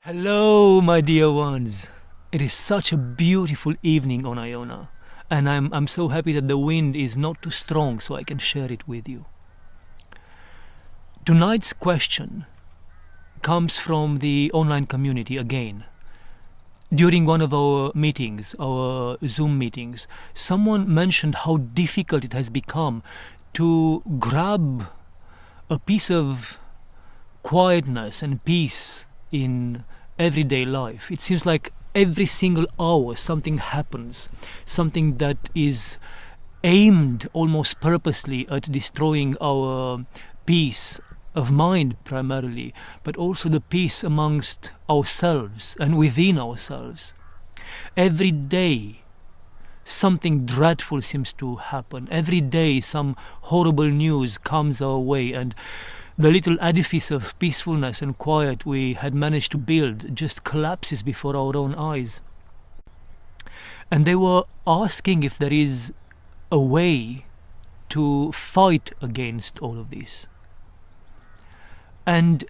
Hello, my dear ones. It is such a beautiful evening on Iona, and I'm so happy that the wind is not too strong so I can share it with you. Tonight's question comes from the online community again. During one of our meetings, our Zoom meetings, someone mentioned how difficult it has become to grab a piece of quietness and peace in everyday life. It seems like every single hour something happens, something that is aimed almost purposely at destroying our peace of mind primarily, but also the peace amongst ourselves and within ourselves. Every day something dreadful seems to happen. Every day some horrible news comes our way, and the little edifice of peacefulness and quiet we had managed to build just collapses before our own eyes. And they were asking if there is a way to fight against all of this. And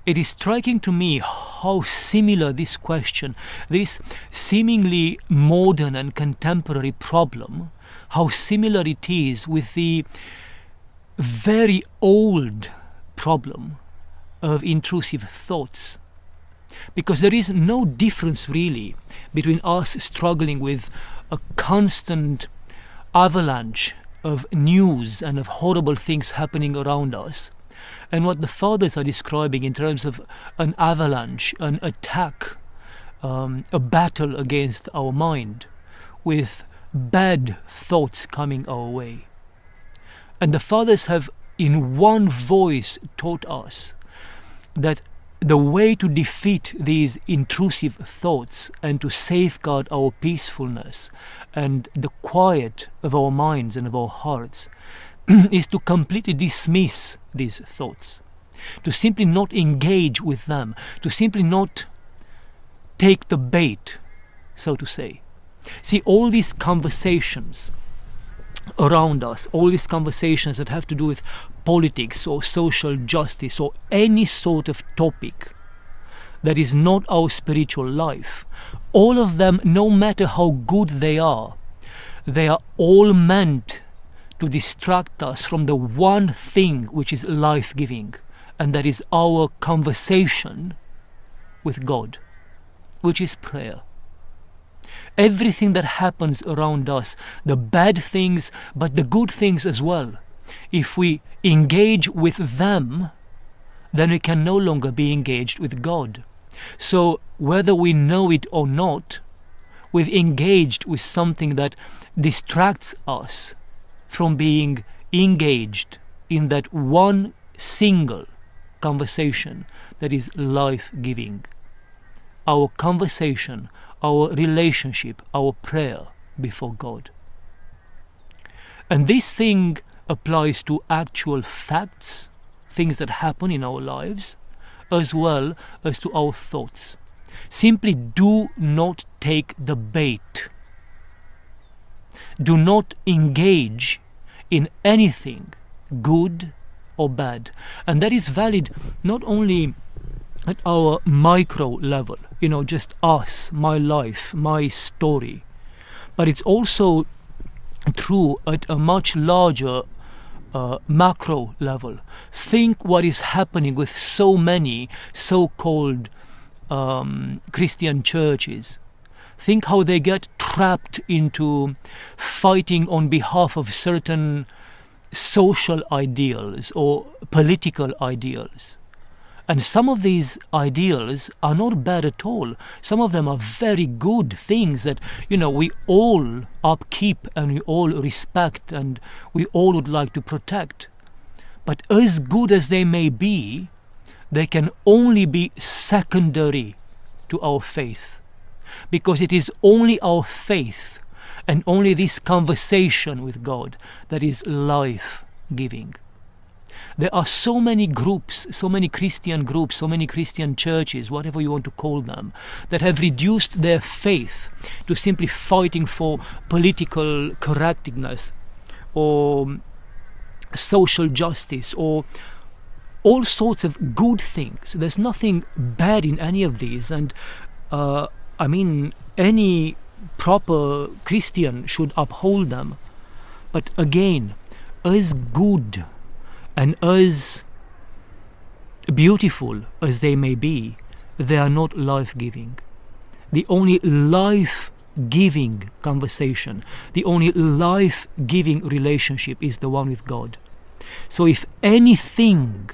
it is striking to me how similar this question, this seemingly modern and contemporary problem, how similar it is with the very old problem of intrusive thoughts. Because there is no difference really between us struggling with a constant avalanche of news and of horrible things happening around us, and what the fathers are describing in terms of an avalanche, an attack, a battle against our mind, with bad thoughts coming our way. And the fathers have in one voice taught us that the way to defeat these intrusive thoughts and to safeguard our peacefulness and the quiet of our minds and of our hearts is to completely dismiss these thoughts, to simply not engage with them, to simply not take the bait, so to say. See, all these conversations around us, all these conversations that have to do with politics or social justice or any sort of topic that is not our spiritual life, all of them, no matter how good they are all meant to distract us from the one thing which is life-giving, and that is our conversation with God, which is prayer. Everything that happens around us, the bad things, but the good things as well, if we engage with them, then we can no longer be engaged with God. So whether we know it or not, we've engaged with something that distracts us from being engaged in that one single conversation that is life-giving. Our conversation, our relationship, our prayer before God. And this thing applies to actual facts, things that happen in our lives, as well as to our thoughts. Simply do not take the bait. Do not engage in anything, good or bad. And that is valid not only at our micro level, just us, my life, my story, but it's also true at a much larger macro level. Think what is happening with so many so-called Christian churches. Think how they get trapped into fighting on behalf of certain social ideals or political ideals. And some of these ideals are not bad at all. Some of them are very good things that, we all upkeep and we all respect and we all would like to protect. But as good as they may be, they can only be secondary to our faith. Because it is only our faith and only this conversation with God that is life-giving. There are so many groups, so many Christian groups, so many Christian churches, whatever you want to call them, that have reduced their faith to simply fighting for political correctness or social justice or all sorts of good things. There's nothing bad in any of these, and I mean, any proper Christian should uphold them. But again, as good and as beautiful as they may be, they are not life-giving. The only life-giving conversation, the only life-giving relationship is the one with God. So if anything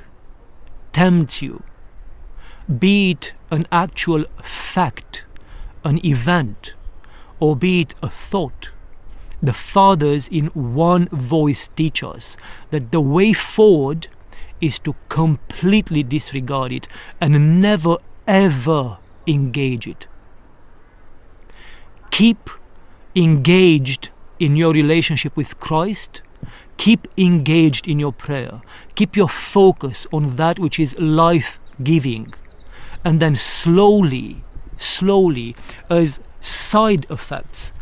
tempts you, be it an actual fact, an event, or be it a thought, the Fathers in one voice teach us that the way forward is to completely disregard it and never ever engage it. Keep engaged in your relationship with Christ. Keep engaged in your prayer. Keep your focus on that which is life-giving. And then slowly, as side effects,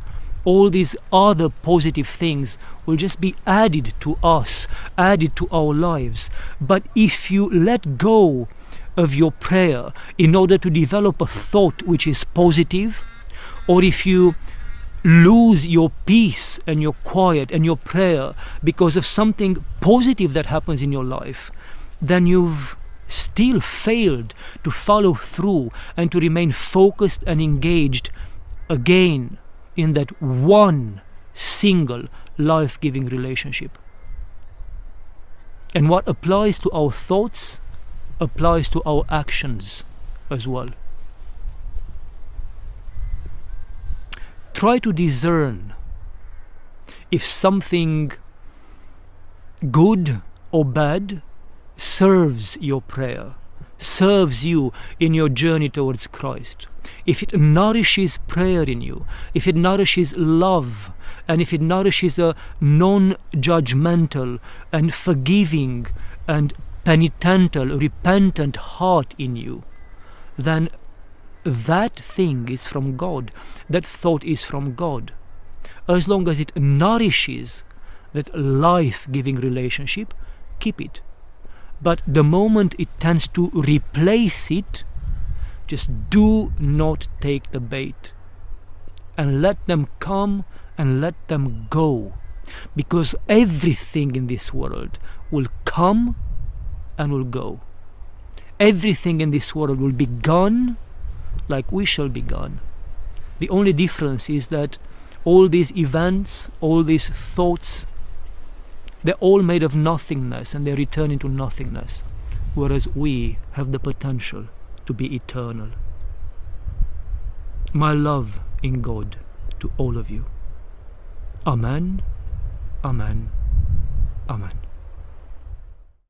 all these other positive things will just be added to us, added to our lives. But if you let go of your prayer in order to develop a thought which is positive, or if you lose your peace and your quiet and your prayer because of something positive that happens in your life, then you've still failed to follow through and to remain focused and engaged again in that one single life-giving relationship. And what applies to our thoughts applies to our actions as well. Try to discern if something good or bad serves your prayer, serves you in your journey towards Christ. If it nourishes prayer in you, if it nourishes love, and if it nourishes a non-judgmental and forgiving and penitential, repentant heart in you, then that thing is from God. That thought is from God. As long as it nourishes that life-giving relationship, keep it. But the moment it tends to replace it, just do not take the bait. And let them come and let them go. Because everything in this world will come and will go. Everything in this world will be gone like we shall be gone. The only difference is that all these events, all these thoughts, they're all made of nothingness and they return into nothingness, whereas we have the potential to be eternal. My love in God to all of you. Amen, amen, amen.